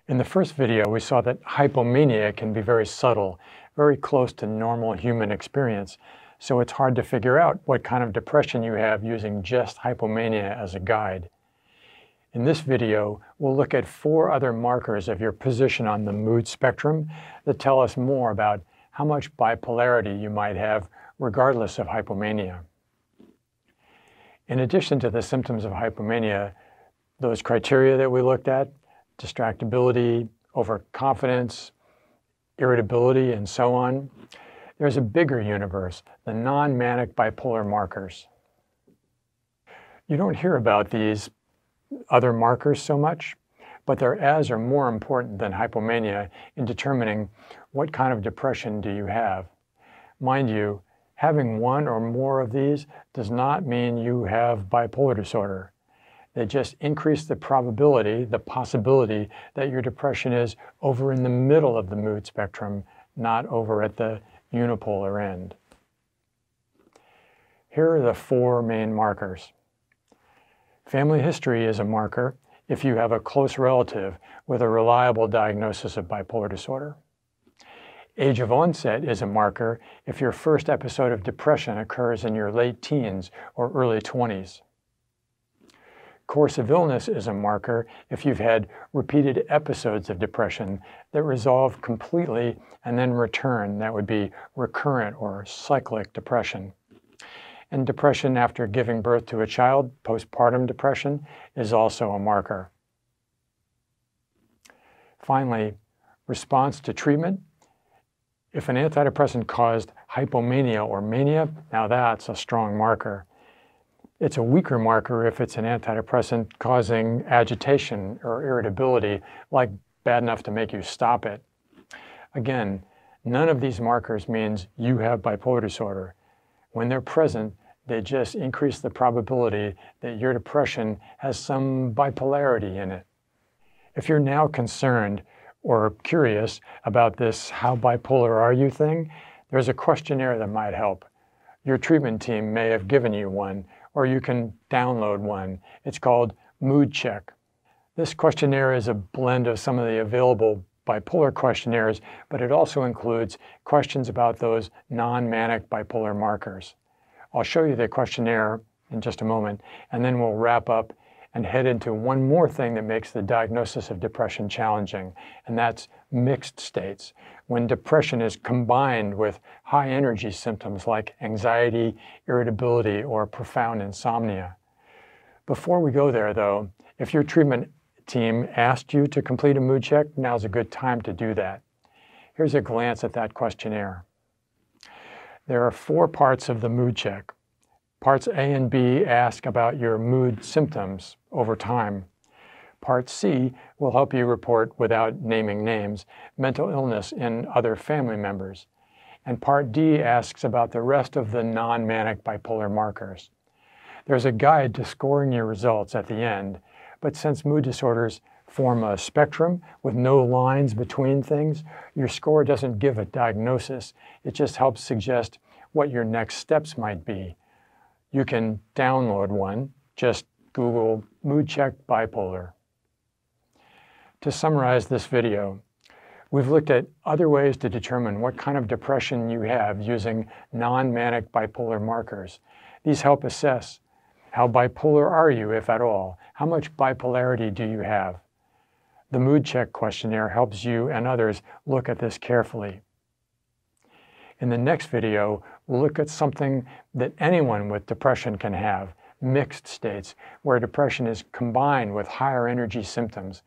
In the first video, we saw that hypomania can be very subtle, very close to normal human experience, so it's hard to figure out what kind of depression you have using just hypomania as a guide. In this video, we'll look at 4 other markers of your position on the mood spectrum that tell us more about how much bipolarity you might have regardless of hypomania. In addition to the symptoms of hypomania, those criteria that we looked at, distractibility, overconfidence, irritability, and so on, there's a bigger universe, the non-manic bipolar markers. You don't hear about these other markers so much, but they're as or more important than hypomania in determining what kind of depression do you have. Mind you, having one or more of these does not mean you have bipolar disorder. They just increase the probability, the possibility that your depression is over in the middle of the mood spectrum, not over at the unipolar end. Here are the 4 main markers. Family history is a marker if you have a close relative with a reliable diagnosis of bipolar disorder. Age of onset is a marker if your first episode of depression occurs in your late teens or early 20s. Course of illness is a marker if you've had repeated episodes of depression that resolve completely and then return. That would be recurrent or cyclic depression. And depression after giving birth to a child, postpartum depression, is also a marker. Finally, response to treatment. If an antidepressant caused hypomania or mania, now that's a strong marker. It's a weaker marker if it's an antidepressant causing agitation or irritability, like bad enough to make you stop it. Again, none of these markers means you have bipolar disorder. When they're present, they just increase the probability that your depression has some bipolarity in it. If you're now concerned or curious about this "how bipolar are you" thing, there's a questionnaire that might help. Your treatment team may have given you one, or you can download one. It's called Mood Check. This questionnaire is a blend of some of the available bipolar questionnaires, but it also includes questions about those non-manic bipolar markers. I'll show you the questionnaire in just a moment, and then we'll wrap up and head into one more thing that makes the diagnosis of depression challenging, and that's mixed states, when depression is combined with high energy symptoms like anxiety, irritability, or profound insomnia. Before we go there, though, if your treatment team asked you to complete a mood check, now's a good time to do that. Here's a glance at that questionnaire. There are 4 parts of the mood check. Parts A and B ask about your mood symptoms over time. Part C will help you report, without naming names, mental illness in other family members. And Part D asks about the rest of the non-manic bipolar markers. There's a guide to scoring your results at the end, but since mood disorders form a spectrum with no lines between things, your score doesn't give a diagnosis. It just helps suggest what your next steps might be. You can download one. Just Google Mood Check Bipolar. To summarize this video, we've looked at other ways to determine what kind of depression you have using non-manic bipolar markers. These help assess how bipolar are you, if at all? How much bipolarity do you have? The Mood Check questionnaire helps you and others look at this carefully. In the next video, we'll look at something that anyone with depression can have, mixed states, where depression is combined with higher energy symptoms.